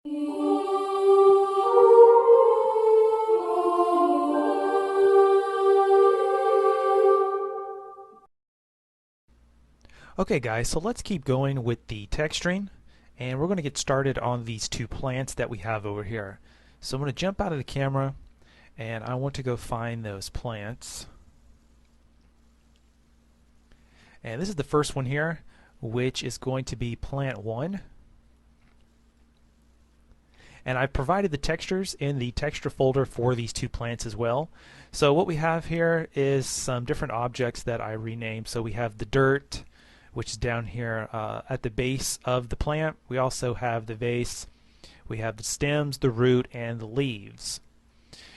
Okay guys, so let's keep going with the texturing, and we're going to get started on these two plants that we have over here. So I'm going to jump out of the camera and I want to go find those plants. And this is the first one here, which is going to be plant 1. And I've provided the textures in the texture folder for these two plants as well. So what we have here is some different objects that I renamed. So we have the dirt, which is down here at the base of the plant. We also have the vase, we have the stems, the root, and the leaves.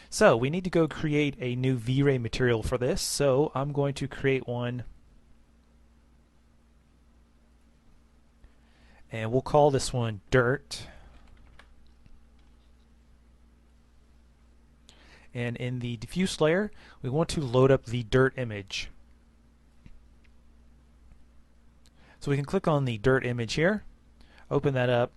So we need to go create a new V-Ray material for this. So I'm going to create one, and we'll call this one dirt. And in the diffuse layer, we want to load up the dirt image. So we can click on the dirt image here, open that up,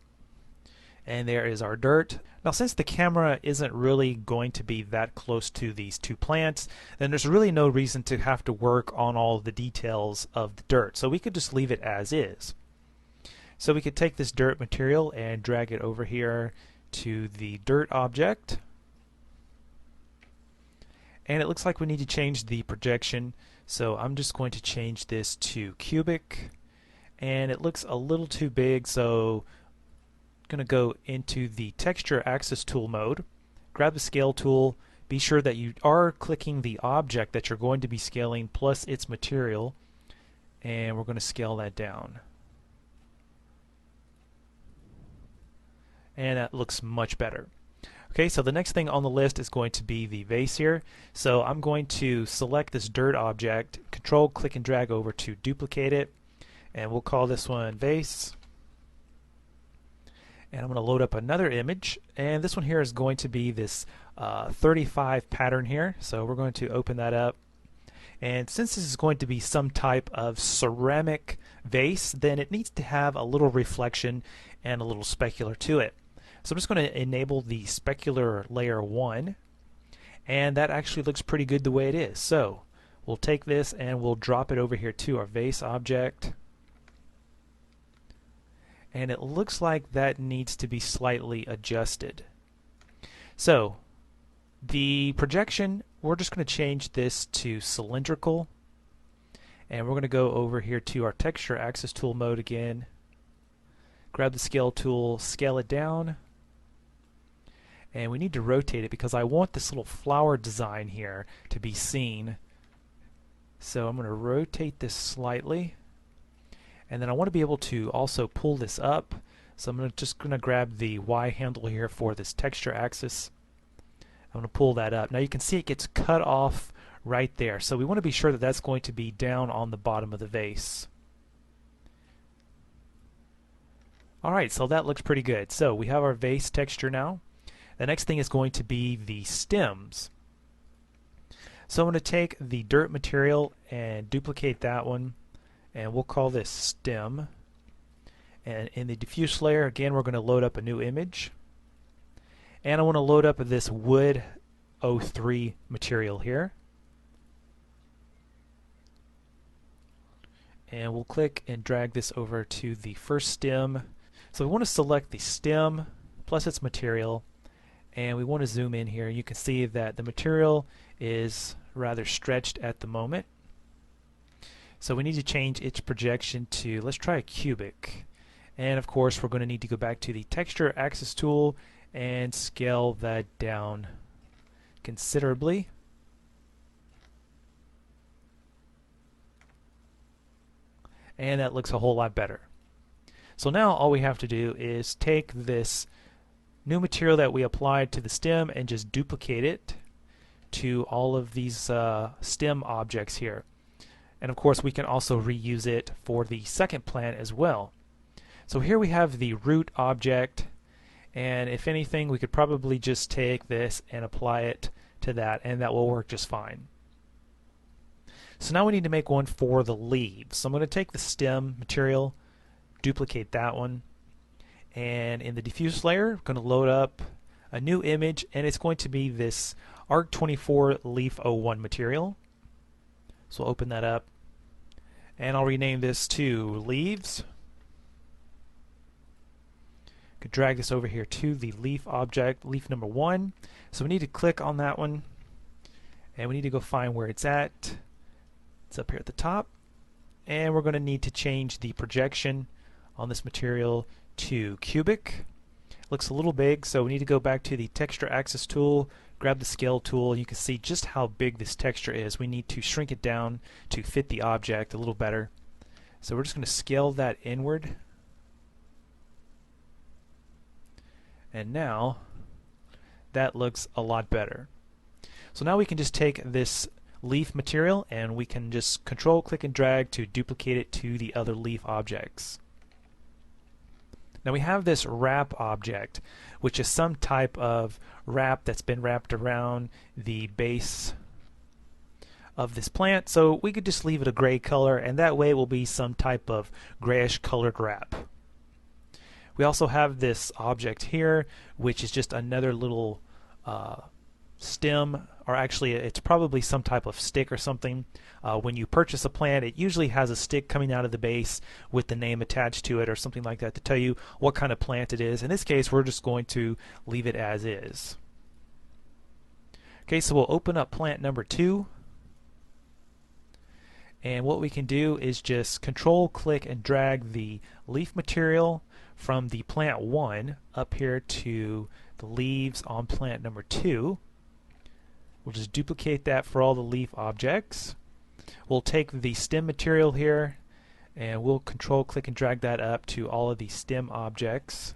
and there is our dirt. Now since the camera isn't really going to be that close to these two plants, then there's really no reason to have to work on all the details of the dirt. So we could just leave it as is. So we could take this dirt material and drag it over here to the dirt object. And it looks like we need to change the projection. So I'm just going to change this to cubic. And it looks a little too big, so I'm going to go into the texture axis tool mode, grab the scale tool, be sure that you are clicking the object that you're going to be scaling plus its material, and we're going to scale that down. And that looks much better. Okay, so the next thing on the list is going to be the vase here. So I'm going to select this dirt object, control click and drag over to duplicate it, and we'll call this one vase. And I'm going to load up another image, and this one here is going to be this 35 pattern here. So we're going to open that up, and since this is going to be some type of ceramic vase, then it needs to have a little reflection and a little specular to it. So I'm just going to enable the specular layer 1, and that actually looks pretty good the way it is. So we'll take this and we'll drop it over here to our vase object. And it looks like that needs to be slightly adjusted. So the projection, we're just going to change this to cylindrical, and we're going to go over here to our texture axis tool mode again, grab the scale tool, scale it down, and we need to rotate it because I want this little flower design here to be seen. So I'm going to rotate this slightly. And then I want to be able to also pull this up. So I'm just going to grab the Y handle here for this texture axis. I'm going to pull that up. Now you can see it gets cut off right there. So we want to be sure that that's going to be down on the bottom of the vase. Alright, so that looks pretty good. So we have our vase texture now. The next thing is going to be the stems. So I'm going to take the dirt material and duplicate that one, and we'll call this stem. And in the diffuse layer, again, we're going to load up a new image, and I want to load up this wood 03 material here, and we'll click and drag this over to the first stem. So we want to select the stem plus its material, and we want to zoom in here. You can see that the material is rather stretched at the moment. So we need to change its projection to, let's try a cubic. And of course we're going to need to go back to the texture axis tool and scale that down considerably. And that looks a whole lot better. So now all we have to do is take this new material that we applied to the stem and just duplicate it to all of these stem objects here. And of course we can also reuse it for the second plant as well. So here we have the root object, and if anything we could probably just take this and apply it to that, and that will work just fine. So now we need to make one for the leaves. So I'm going to take the stem material, duplicate that one, And in the diffuse layer, I'm going to load up a new image, and it's going to be this ARC24 Leaf 01 material. So we'll open that up, and I'll rename this to Leaves. Could drag this over here to the leaf object, leaf number 1. So we need to click on that one, and we need to go find where it's at. It's up here at the top, and we're going to need to change the projection on this material to cubic. Looks a little big, so we need to go back to the texture axis tool, grab the scale tool, and you can see just how big this texture is. We need to shrink it down to fit the object a little better. So we're just going to scale that inward. And now that looks a lot better. So now we can just take this leaf material and we can just control, click, and drag to duplicate it to the other leaf objects. Now we have this wrap object, which is some type of wrap that's been wrapped around the base of this plant. So we could just leave it a gray color, and that way it will be some type of grayish colored wrap. We also have this object here, which is just another little stem, or actually it's probably some type of stick or something. When you purchase a plant, it usually has a stick coming out of the base with the name attached to it or something like that to tell you what kind of plant it is. In this case, we're just going to leave it as is. Okay, so we'll open up plant number 2. And what we can do is just control, click, and drag the leaf material from the plant 1 up here to the leaves on plant number 2. We'll just duplicate that for all the leaf objects. We'll take the stem material here and we'll control, click, and drag that up to all of the stem objects.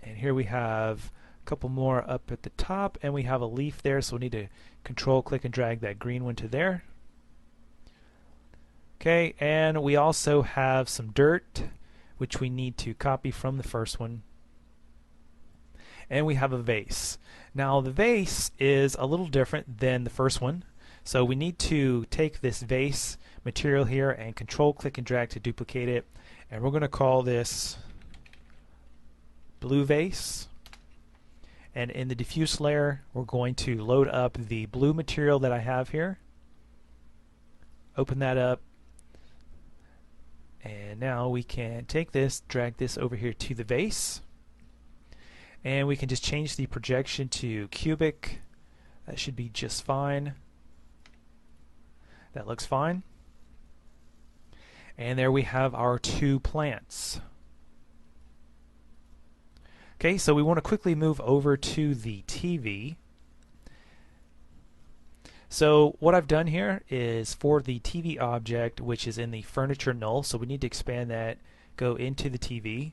And here we have a couple more up at the top, and we have a leaf there, so we need to control, click, and drag that green one to there. Okay, and we also have some dirt, which we need to copy from the first one. And we have a vase. Now the vase is a little different than the first one, so we need to take this vase material here and control, click, and drag to duplicate it, and we're going to call this blue vase. And in the diffuse layer, we're going to load up the blue material that I have here, open that up, and now we can take this, drag this over here to the vase, and we can just change the projection to cubic. That should be just fine. That looks fine. And there we have our 2 plants. Okay, so we want to quickly move over to the TV. So what I've done here is for the TV object, which is in the furniture null, so we need to expand that, go into the TV.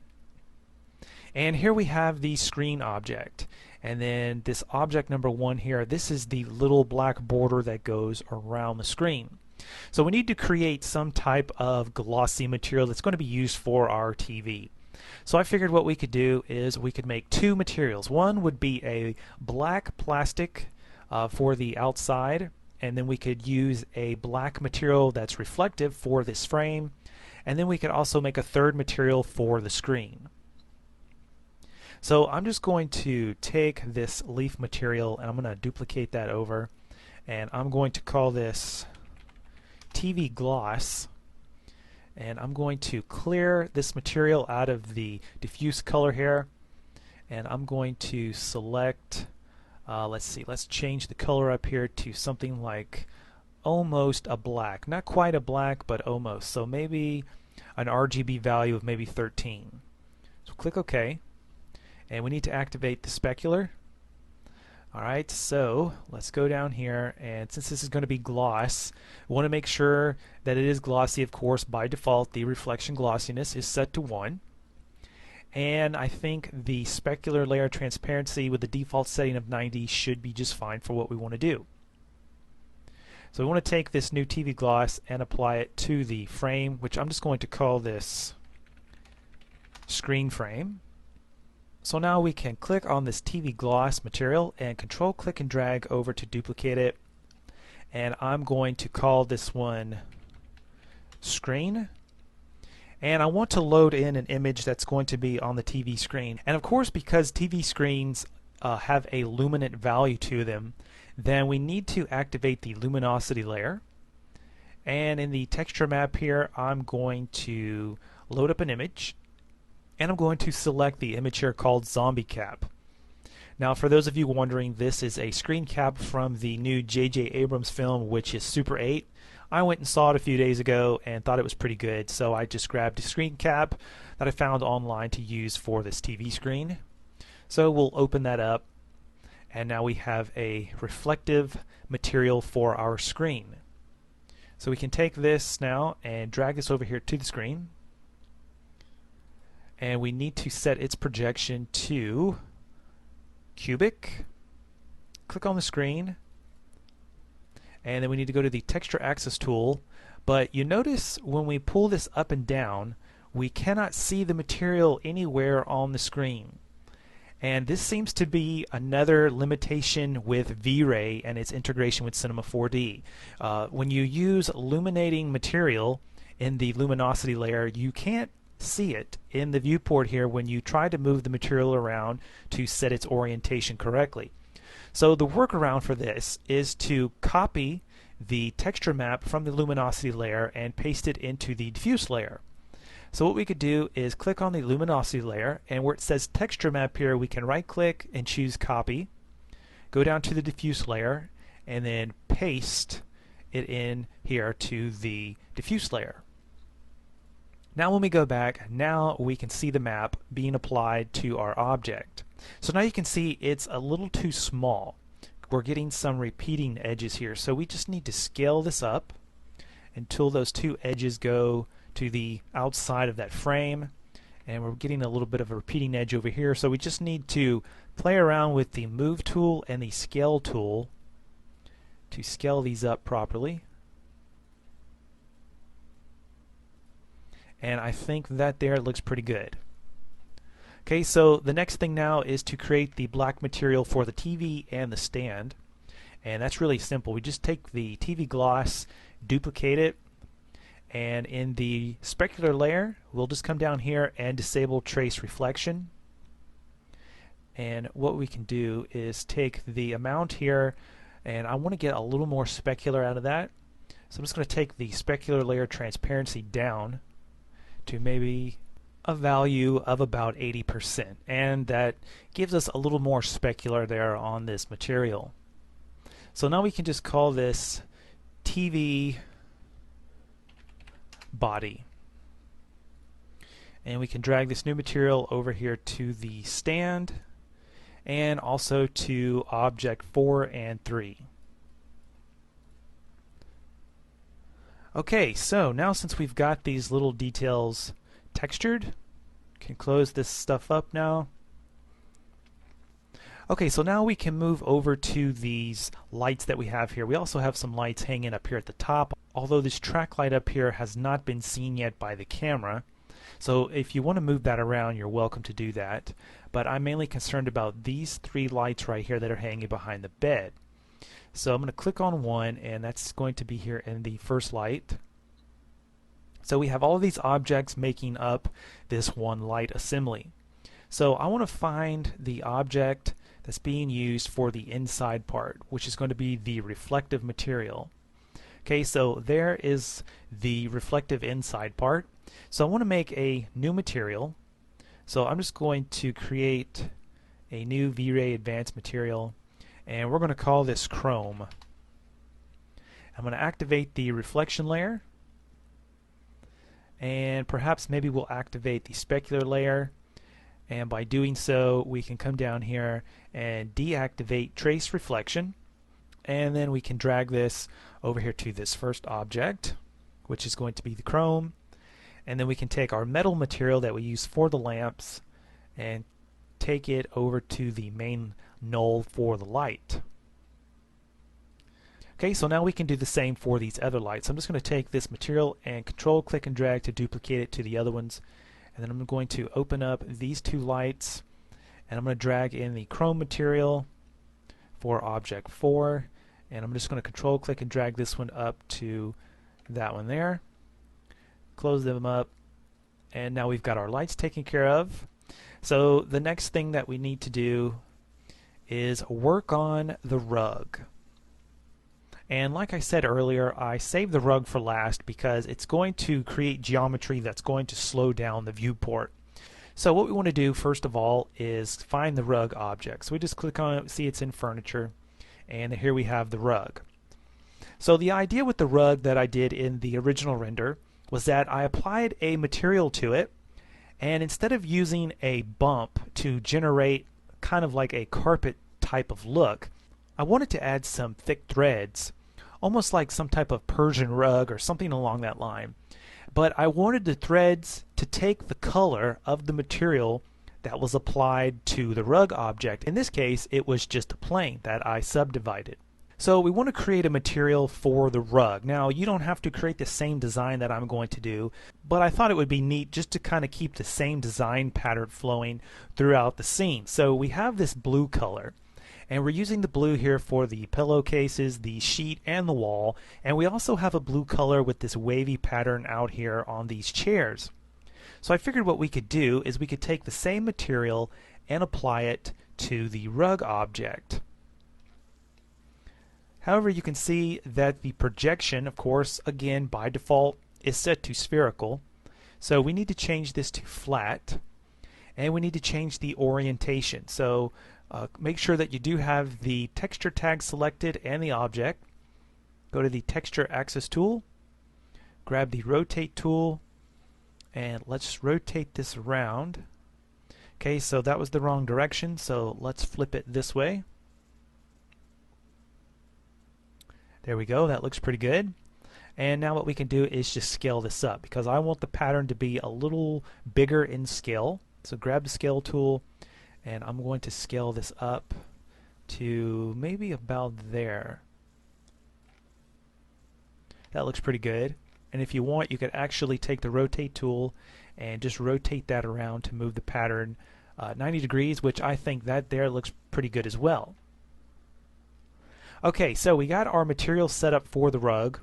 And here we have the screen object. And then this object number 1 here, this is the little black border that goes around the screen. So we need to create some type of glossy material that's going to be used for our TV. So I figured what we could do is we could make 2 materials. One would be a black plastic for the outside, and then we could use a black material that's reflective for this frame, and then we could also make a third material for the screen. So I'm just going to take this leaf material and I'm going to duplicate that over, and I'm going to call this TV gloss, and I'm going to clear this material out of the diffuse color here, and I'm going to select let's change the color up here to something like almost a black, not quite a black, but almost, so maybe an RGB value of maybe 13. So click OK, and we need to activate the specular. Alright, so let's go down here, and since this is going to be gloss, we want to make sure that it is glossy. Of course, by default the reflection glossiness is set to 1. And I think the specular layer transparency with the default setting of 90 should be just fine for what we want to do. So we want to take this new TV gloss and apply it to the frame, which I'm just going to call this screen frame. So now we can click on this TV gloss material and control, click, and drag over to duplicate it. And I'm going to call this one screen. And I want to load in an image that's going to be on the TV screen. And of course, because TV screens have a luminant value to them, then we need to activate the luminosity layer. And in the texture map here, I'm going to load up an image, and I'm going to select the image here called Zombie Cap. Now, for those of you wondering, this is a screen cap from the new J.J. Abrams film, which is Super 8. I went and saw it a few days ago and thought it was pretty good, so I just grabbed a screen cap that I found online to use for this TV screen. So we'll open that up, and now we have a reflective material for our screen. So we can take this now and drag this over here to the screen, and we need to set its projection to cubic. Click on the screen, and then we need to go to the texture axis tool. But you notice when we pull this up and down, we cannot see the material anywhere on the screen. And this seems to be another limitation with V-Ray and its integration with Cinema 4D. When you use illuminating material in the luminosity layer, you can't see it in the viewport here when you try to move the material around to set its orientation correctly. So the workaround for this is to copy the texture map from the luminosity layer and paste it into the diffuse layer. So what we could do is click on the luminosity layer, and where it says texture map here, we can right click and choose copy, go down to the diffuse layer, and then paste it in here to the diffuse layer. Now when we go back, now we can see the map being applied to our object. So now you can see it's a little too small. We're getting some repeating edges here, so we just need to scale this up until those two edges go to the outside of that frame, and we're getting a little bit of a repeating edge over here, so we just need to play around with the move tool and the scale tool to scale these up properly. And I think that there looks pretty good. Okay, so the next thing now is to create the black material for the TV and the stand. And that's really simple. We just take the TV gloss, duplicate it, and in the specular layer, we'll just come down here and disable trace reflection. And what we can do is take the amount here, and I want to get a little more specular out of that. So I'm just going to take the specular layer transparency down to maybe a value of about 80%, and that gives us a little more specular there on this material. So now we can just call this TV body, and we can drag this new material over here to the stand and also to object 4 and 3. Okay, so now since we've got these little details textured, can close this stuff up now. Okay, so now we can move over to these lights that we have here. We also have some lights hanging up here at the top, although this track light up here has not been seen yet by the camera. So if you want to move that around, you're welcome to do that. But I'm mainly concerned about these three lights right here that are hanging behind the bed. So I'm going to click on one, and that's going to be here in the first light. So we have all of these objects making up this one light assembly. So I want to find the object that's being used for the inside part, which is going to be the reflective material. Okay, so there is the reflective inside part. So I want to make a new material. So I'm just going to create a new V-Ray advanced material, and we're going to call this chrome. I'm going to activate the reflection layer, and perhaps maybe we'll activate the specular layer, and by doing so we can come down here and deactivate trace reflection, and then we can drag this over here to this first object, which is going to be the chrome, and then we can take our metal material that we use for the lamps and take it over to the main null for the light. Okay, so now we can do the same for these other lights. I'm just going to take this material and control click and drag to duplicate it to the other ones, and then I'm going to open up these two lights, and I'm going to drag in the chrome material for object 4, and I'm just going to control click and drag this one up to that one there, close them up, And now we've got our lights taken care of. So the next thing that we need to do is work on the rug. And like I said earlier, I saved the rug for last because it's going to create geometry that's going to slow down the viewport. So what we want to do first of all is find the rug object. So we just click on it, see it's in furniture, and here we have the rug. So the idea with the rug that I did in the original render was that I applied a material to it, and instead of using a bump to generate kind of like a carpet type of look, I wanted to add some thick threads, almost like some type of Persian rug or something along that line. But I wanted the threads to take the color of the material that was applied to the rug object. In this case, it was just a plane that I subdivided. So we want to create a material for the rug. Now, you don't have to create the same design that I'm going to do, but I thought it would be neat just to kind of keep the same design pattern flowing throughout the scene. So we have this blue color, and we're using the blue here for the pillowcases, the sheet, and the wall. And we also have a blue color with this wavy pattern out here on these chairs. So I figured what we could do is we could take the same material and apply it to the rug object. However, you can see that the projection, of course, again by default is set to spherical. So we need to change this to flat, and we need to change the orientation. So make sure that you do have the texture tag selected and the object. Go to the texture axis tool, grab the rotate tool, and let's rotate this around. Okay, so that was the wrong direction, so let's flip it this way. There we go, that looks pretty good. And now what we can do is just scale this up because I want the pattern to be a little bigger in scale. So grab the scale tool, and I'm going to scale this up to maybe about there. That looks pretty good. And if you want, you could actually take the rotate tool and just rotate that around to move the pattern 90 degrees, which I think that there looks pretty good as well. Okay, so we got our material set up for the rug.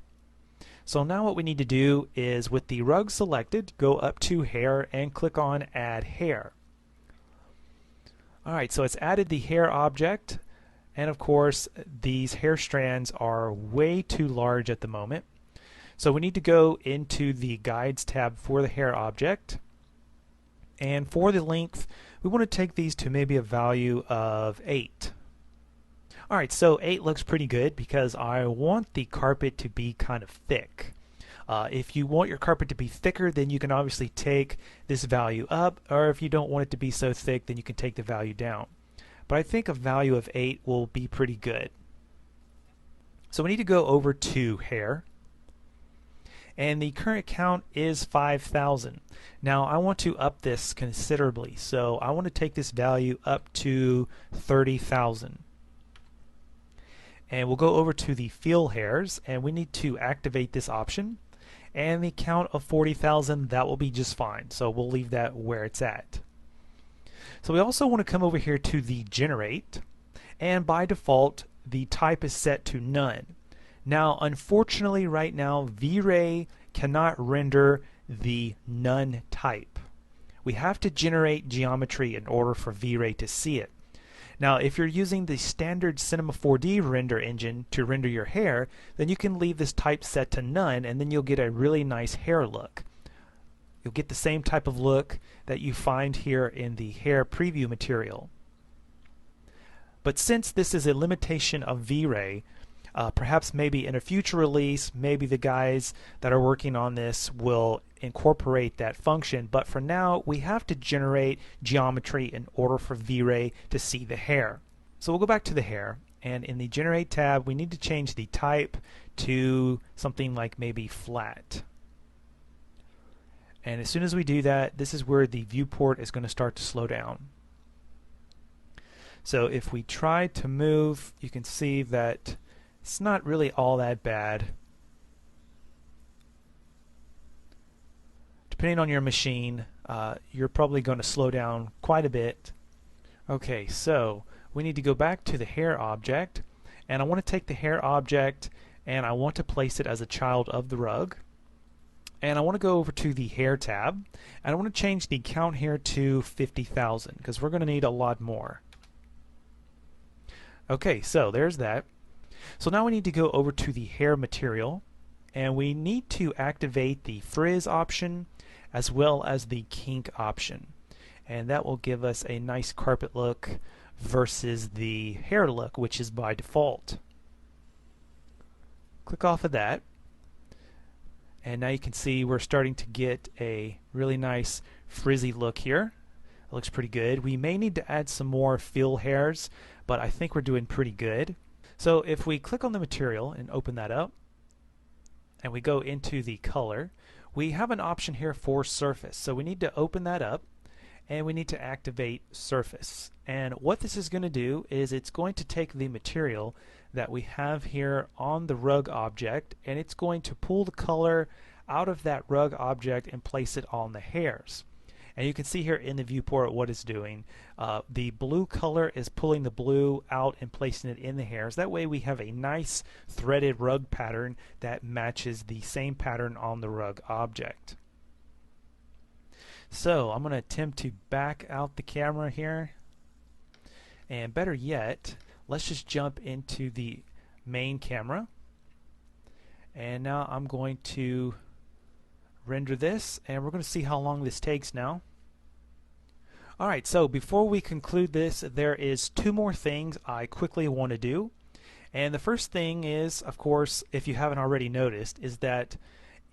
So now what we need to do is, with the rug selected, go up to hair and click on add hair. Alright, so it's added the hair object, and of course these hair strands are way too large at the moment. So we need to go into the guides tab for the hair object, and for the length we want to take these to maybe a value of 8. Alright, so 8 looks pretty good because I want the carpet to be kind of thick. If you want your carpet to be thicker, then you can obviously take this value up, or if you don't want it to be so thick, then you can take the value down. But I think a value of 8 will be pretty good. So we need to go over to hair, and the current count is 5,000. Now I want to up this considerably, so I want to take this value up to 30,000. And we'll go over to the fill hairs, and we need to activate this option. And the count of 40,000, that will be just fine. So we'll leave that where it's at. So we also want to come over here to the generate, and by default the type is set to none. Now unfortunately right now V-Ray cannot render the none type. We have to generate geometry in order for V-Ray to see it. Now if you're using the standard Cinema 4D render engine to render your hair, then you can leave this type set to none, and then you'll get a really nice hair look. You'll get the same type of look that you find here in the hair preview material. But since this is a limitation of V-Ray, perhaps maybe in a future release, maybe the guys that are working on this will incorporate that function, but for now we have to generate geometry in order for V-Ray to see the hair. So we'll go back to the hair, and in the generate tab we need to change the type to something like maybe flat. And as soon as we do that, this is where the viewport is going to start to slow down. So if we try to move, you can see that it's not really all that bad. Depending on your machine, you're probably going to slow down quite a bit. Okay, so we need to go back to the hair object, and I want to take the hair object and I want to place it as a child of the rug. and I want to go over to the hair tab, and I want to change the count here to 50,000 because we're going to need a lot more. Okay, so there's that. So now we need to go over to the hair material, and we need to activate the frizz option as well as the kink option, and that will give us a nice carpet look versus the hair look, which is by default. Click off of that, and now you can see we're starting to get a really nice frizzy look here. It looks pretty good. We may need to add some more fill hairs, but I think we're doing pretty good. So if we click on the material and open that up, and we go into the color, we have an option here for surface. So we need to open that up, and we need to activate surface. And what this is going to do is it's going to take the material that we have here on the rug object, and it's going to pull the color out of that rug object and place it on the hairs. And you can see here in the viewport what it's doing. The blue color is pulling the blue out and placing it in the hairs. That way we have a nice threaded rug pattern that matches the same pattern on the rug object. So I'm going to attempt to back out the camera here, and better yet, let's just jump into the main camera, and now I'm going to render this, and we're going to see how long this takes now. Alright, so before we conclude this, there is two more things I quickly want to do. And the first thing is, of course, if you haven't already noticed, is that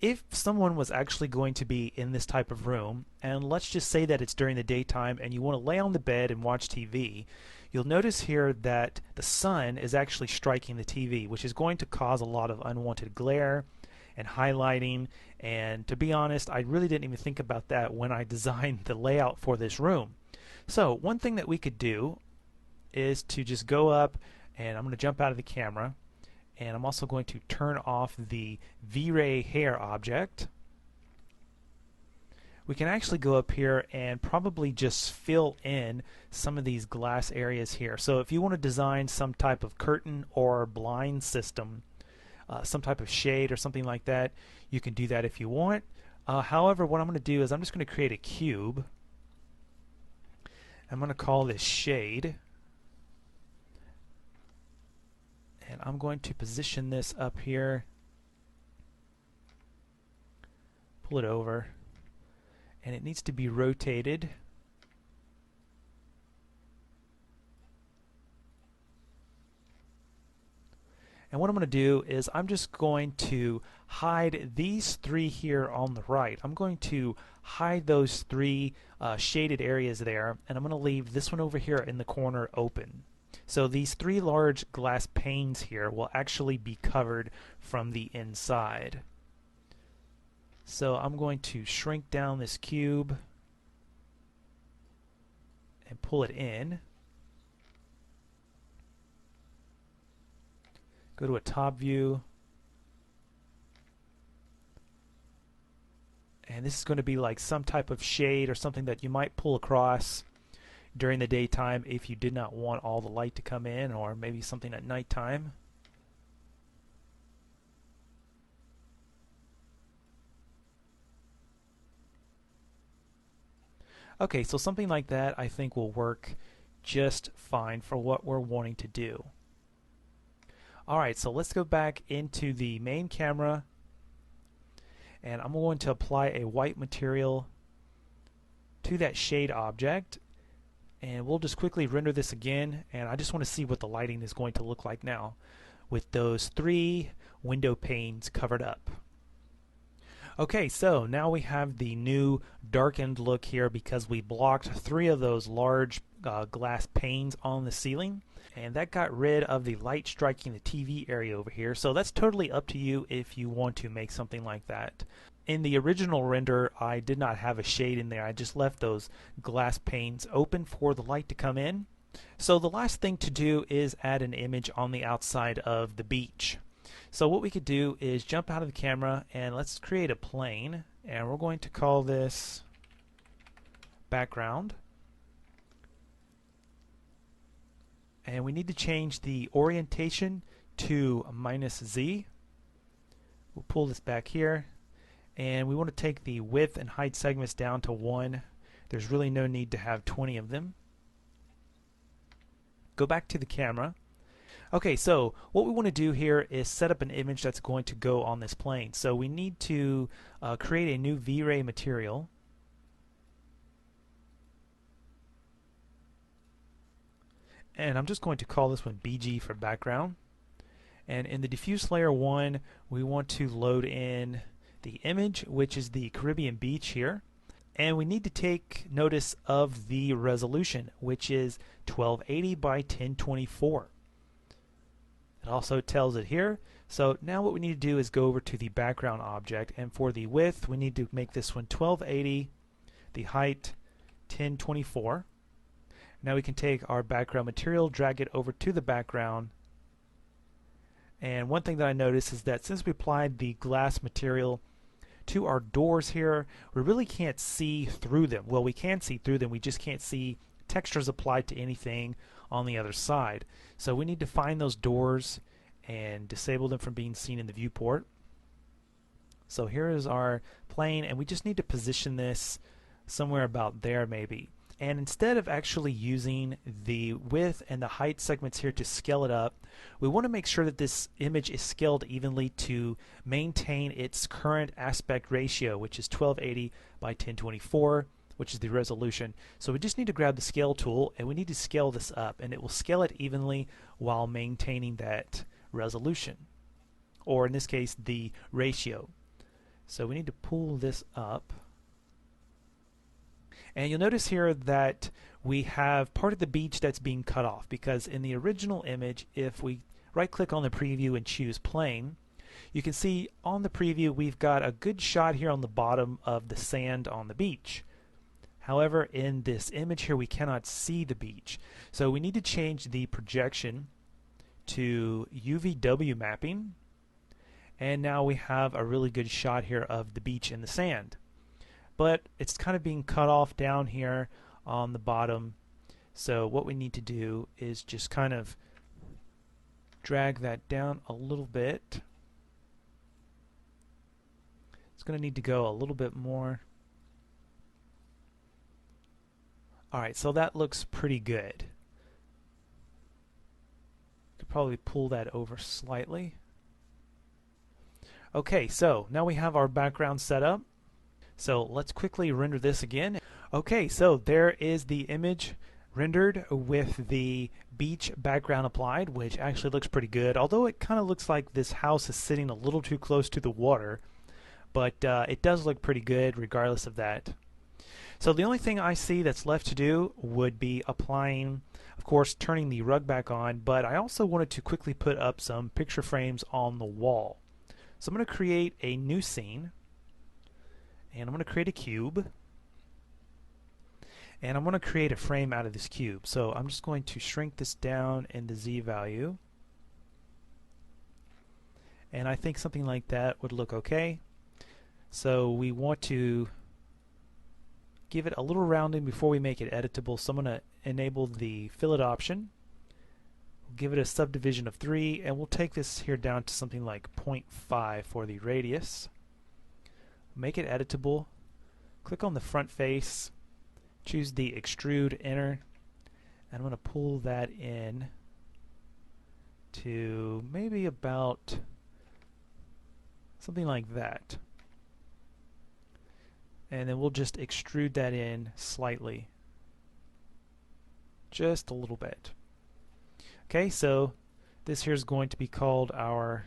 if someone was actually going to be in this type of room, and let's just say that it's during the daytime and you want to lay on the bed and watch TV, you'll notice here that the sun is actually striking the TV, which is going to cause a lot of unwanted glare and highlighting. And to be honest, I really didn't even think about that when I designed the layout for this room. So one thing that we could do is to just go up, and I'm going to jump out of the camera, and I'm also going to turn off the V-Ray hair object. We can actually go up here and probably just fill in some of these glass areas here. So if you want to design some type of curtain or blind system, some type of shade or something like that, you can do that if you want. However, what I'm going to do is I'm just going to create a cube. I'm going to call this shade, and I'm going to position this up here, pull it over, and it needs to be rotated. And what I'm going to do is I'm just going to hide these three here on the right. I'm going to hide those three shaded areas there, and I'm going to leave this one over here in the corner open. So these three large glass panes here will actually be covered from the inside. So I'm going to shrink down this cube and pull it in. Go to a top view, and this is going to be like some type of shade or something that you might pull across during the daytime if you did not want all the light to come in, or maybe something at nighttime. Okay, so something like that I think will work just fine for what we're wanting to do. Alright, so let's go back into the main camera, and I'm going to apply a white material to that shade object, and we'll just quickly render this again, and I just want to see what the lighting is going to look like now with those three window panes covered up. Okay, so now we have the new darkened look here because we blocked three of those large glass panes on the ceiling, and that got rid of the light striking the TV area over here. So that's totally up to you if you want to make something like that. In the original render, I did not have a shade in there. I just left those glass panes open for the light to come in. So the last thing to do is add an image on the outside of the beach. So what we could do is jump out of the camera, and let's create a plane, and we're going to call this background. And we need to change the orientation to -Z. We'll pull this back here, and we want to take the width and height segments down to 1. There's really no need to have 20 of them. Go back to the camera. Okay, so what we want to do here is set up an image that's going to go on this plane. So we need to create a new V-Ray material. And I'm just going to call this one BG for background. And in the diffuse layer 1, we want to load in the image, which is the Caribbean beach here. And we need to take notice of the resolution, which is 1280 by 1024. It also tells it here. So now what we need to do is go over to the background object, and for the width we need to make this one 1280, the height 1024. Now we can take our background material, drag it over to the background, and one thing that I noticed is that since we applied the glass material to our doors here, we really can't see through them. Well, we can see through them, we just can't see textures applied to anything on the other side. So we need to find those doors and disable them from being seen in the viewport. So here is our plane, and we just need to position this somewhere about there maybe. And instead of actually using the width and the height segments here to scale it up, we want to make sure that this image is scaled evenly to maintain its current aspect ratio, which is 1280 by 1024, which is the resolution. So we just need to grab the scale tool and we need to scale this up, and it will scale it evenly while maintaining that resolution, or in this case the ratio. So we need to pull this up. And you'll notice here that we have part of the beach that's being cut off, because in the original image, if we right click on the preview and choose plane, you can see on the preview we've got a good shot here on the bottom of the sand on the beach. However, in this image here we cannot see the beach. So we need to change the projection to UVW mapping, and now we have a really good shot here of the beach in the sand. But it's kind of being cut off down here on the bottom. So what we need to do is just kind of drag that down a little bit. It's going to need to go a little bit more. Alright, so that looks pretty good. Could probably pull that over slightly. Okay, so now we have our background set up. So let's quickly render this again. Okay, so there is the image rendered with the beach background applied, which actually looks pretty good, although it kind of looks like this house is sitting a little too close to the water, but it does look pretty good regardless of that. So the only thing I see that's left to do would be applying, of course, turning the rug back on, but I also wanted to quickly put up some picture frames on the wall. So I'm going to create a new scene. And I'm going to create a cube, and I'm going to create a frame out of this cube. So I'm just going to shrink this down in the Z value, and I think something like that would look okay. So we want to give it a little rounding before we make it editable, so I'm going to enable the fillet option, give it a subdivision of 3, and we'll take this here down to something like 0.5 for the radius. Make it editable, click on the front face, choose the extrude inner, and I'm going to pull that in to maybe about something like that. And then we'll just extrude that in slightly, just a little bit. Okay, so this here is going to be called our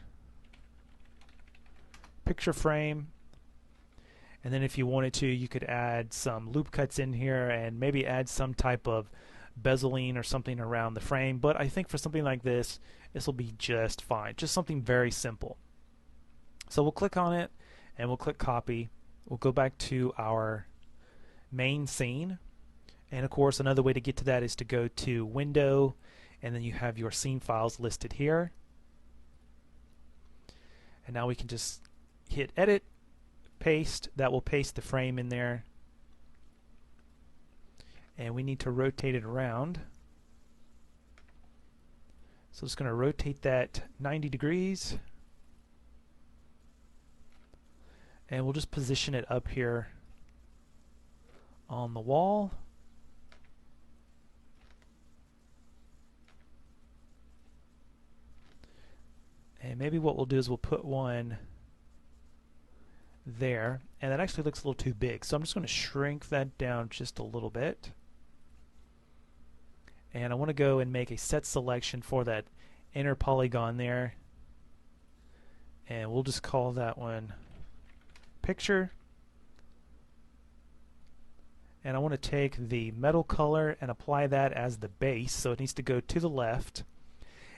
picture frame. And then if you wanted to, you could add some loop cuts in here and maybe add some type of bezeling or something around the frame. But I think for something like this, this will be just fine. Just something very simple. So we'll click on it and we'll click copy. We'll go back to our main scene. And of course, another way to get to that is to go to Window, and then you have your scene files listed here. And now we can just hit Edit, paste. That will paste the frame in there, and we need to rotate it around. So it's going to rotate that 90 degrees, And we'll just position it up here on the wall. And maybe what we'll do is we'll put one there, and that actually looks a little too big. So I'm just going to shrink that down just a little bit. And I want to go and make a set selection for that inner polygon there. And we'll just call that one picture. And I want to take the metal color and apply that as the base, so it needs to go to the left.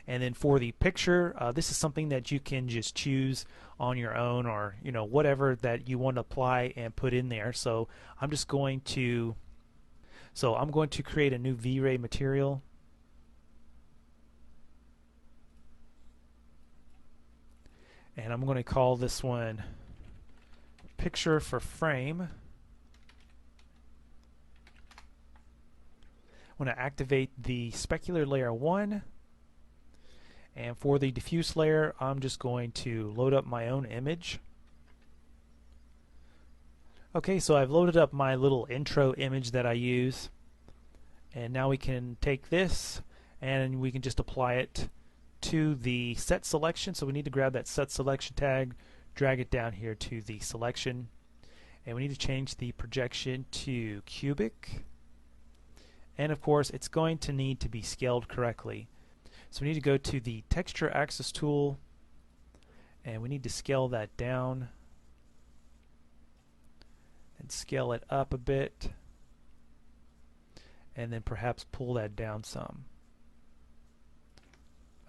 And then for the picture, this is something that you can just choose on your own, or whatever that you want to apply and put in there. So I'm just going to create a new V-Ray material. And I'm going to call this one picture for frame. I'm going to activate the specular layer 1. And for the diffuse layer, I'm just going to load up my own image. Okay, so I've loaded up my little intro image that I use. And now we can take this and we can just apply it to the set selection. So we need to grab that set selection tag, drag it down here to the selection. And we need to change the projection to cubic. And of course, it's going to need to be scaled correctly. So we need to go to the texture axis tool, and we need to scale that down and scale it up a bit, and then perhaps pull that down some.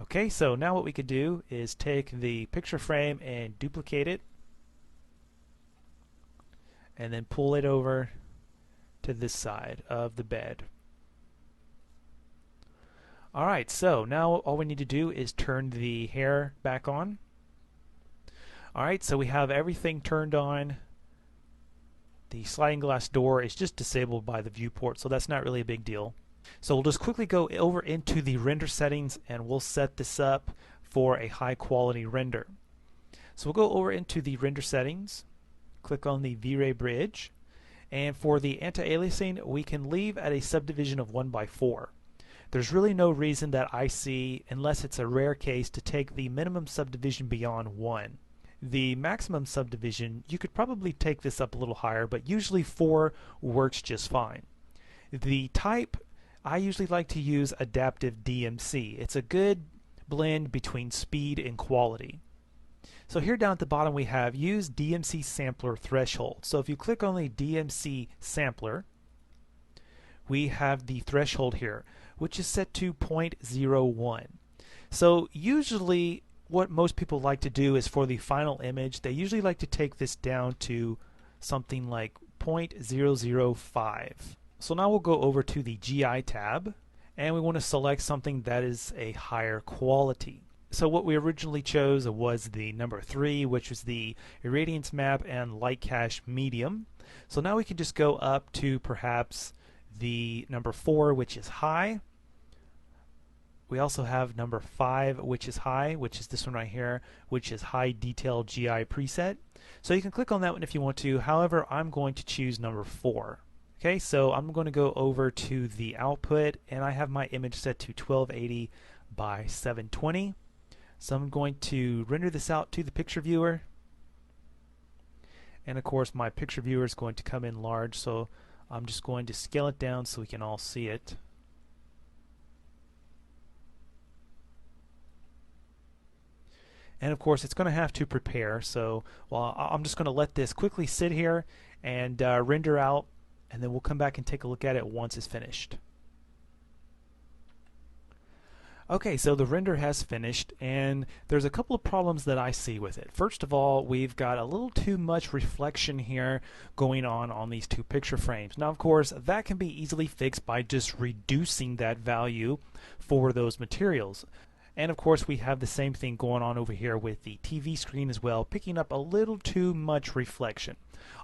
Okay, so now what we could do is take the picture frame and duplicate it, and then pull it over to this side of the bed. Alright, so now all we need to do is turn the hair back on. Alright, so we have everything turned on. The sliding glass door is just disabled by the viewport, so that's not really a big deal. So we'll just quickly go over into the render settings, and we'll set this up for a high quality render. So we'll go over into the render settings, click on the V-Ray bridge, and for the anti-aliasing we can leave at a subdivision of 1/4. There's really no reason that I see, unless it's a rare case, to take the minimum subdivision beyond 1. The maximum subdivision, you could probably take this up a little higher, but usually 4 works just fine. The type, I usually like to use adaptive DMC. It's a good blend between speed and quality. So here down at the bottom we have use DMC sampler threshold. So if you click on the DMC sampler, we have the threshold here, which is set to 0.01. So usually what most people like to do is for the final image, they usually like to take this down to something like 0.005. So now we'll go over to the GI tab, and we want to select something that is a higher quality. So what we originally chose was the number 3, which was the irradiance map and light cache medium. So now we can just go up to perhaps the number 4, which is high. We also have number 5, which is high, which is this one right here, which is high detail GI preset. So you can click on that one if you want to. However, I'm going to choose number 4. Okay, so I'm going to go over to the output, and I have my image set to 1280 by 720. So I'm going to render this out to the picture viewer. And of course, my picture viewer is going to come in large, so I'm just going to scale it down so we can all see it. And of course, it's going to have to prepare, so I'm just going to let this quickly sit here and render out, and then we'll come back and take a look at it once it's finished. Okay, so the render has finished, and there's a couple of problems that I see with it. First of all, we've got a little too much reflection here going on these two picture frames. Now, of course, that can be easily fixed by just reducing that value for those materials. And of course, we have the same thing going on over here with the TV screen as well, picking up a little too much reflection.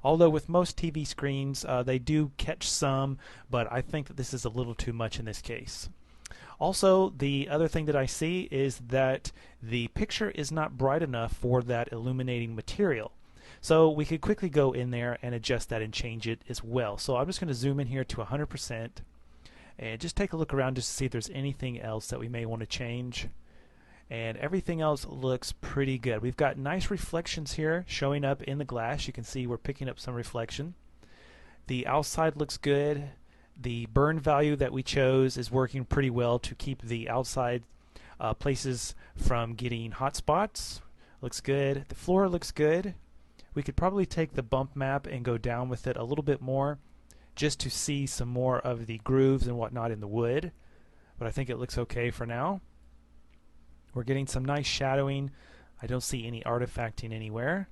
Although with most TV screens, they do catch some, but I think that this is a little too much in this case. Also, the other thing that I see is that the picture is not bright enough for that illuminating material. So we could quickly go in there and adjust that and change it as well. So I'm just going to zoom in here to 100% and just take a look around just to see if there's anything else that we may want to change. And everything else looks pretty good. We've got nice reflections here showing up in the glass. You can see we're picking up some reflection. The outside looks good. The burn value that we chose is working pretty well to keep the outside places from getting hot spots. Looks good. The floor looks good. We could probably take the bump map and go down with it a little bit more just to see some more of the grooves and whatnot in the wood. But I think it looks okay for now. We're getting some nice shadowing. I don't see any artifacting anywhere.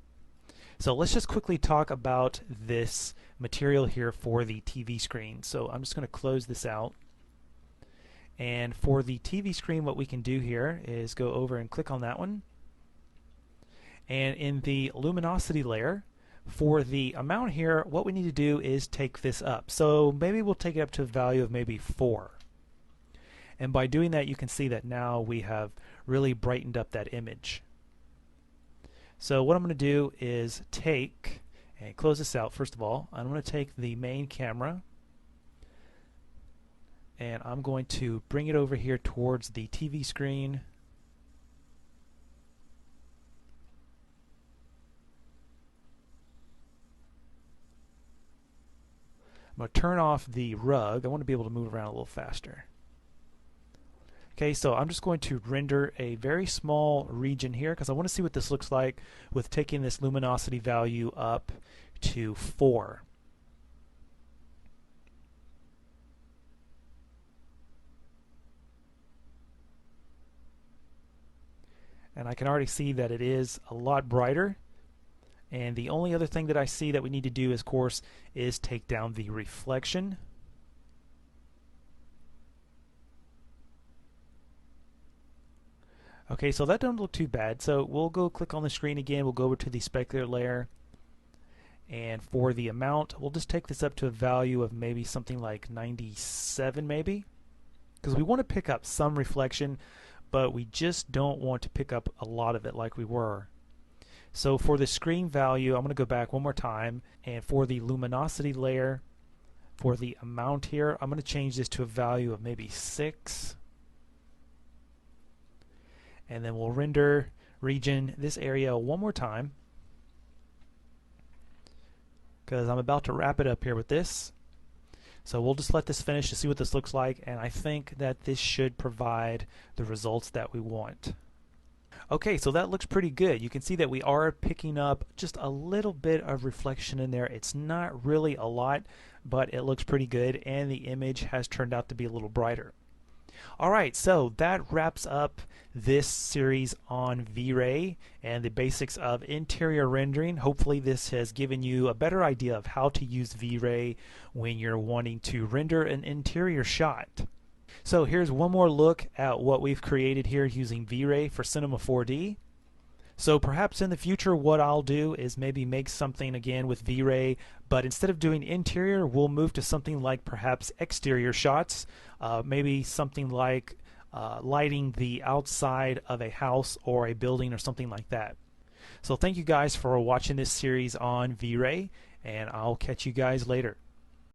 So let's just quickly talk about this material here for the TV screen. So I'm just going to close this out. And for the TV screen, what we can do here is go over and click on that one. And in the luminosity layer, for the amount here, what we need to do is take this up. So maybe we'll take it up to a value of maybe 4. And by doing that, you can see that now we have really brightened up that image. So what I'm going to do is take and close this out. First of all, I'm going to take the main camera and I'm going to bring it over here towards the TV screen. I'm going to turn off the rug. I want to be able to move around a little faster. Okay, so I'm just going to render a very small region here because I want to see what this looks like with taking this luminosity value up to 4. And I can already see that it is a lot brighter. And the only other thing that I see that we need to do, of course, is take down the reflection. Okay, so that doesn't look too bad. So we'll go click on the screen again. We'll go over to the specular layer. And for the amount, we'll just take this up to a value of maybe something like 97 maybe. Because we want to pick up some reflection, but we just don't want to pick up a lot of it like we were. So for the screen value, I'm going to go back one more time. And for the luminosity layer, for the amount here, I'm going to change this to a value of maybe 6. And then we'll render region this area one more time because I'm about to wrap it up here with this. So we'll just let this finish to see what this looks like, and I think that this should provide the results that we want. Okay, so that looks pretty good. You can see that we are picking up just a little bit of reflection in there. It's not really a lot, but it looks pretty good, and the image has turned out to be a little brighter. Alright, so that wraps up this series on V-Ray and the basics of interior rendering. Hopefully this has given you a better idea of how to use V-Ray when you're wanting to render an interior shot. So here's one more look at what we've created here using V-Ray for Cinema 4D. So perhaps in the future what I'll do is maybe make something again with V-Ray, but instead of doing interior, we'll move to something like perhaps exterior shots, maybe something like lighting the outside of a house or a building or something like that. So thank you guys for watching this series on V-Ray, and I'll catch you guys later.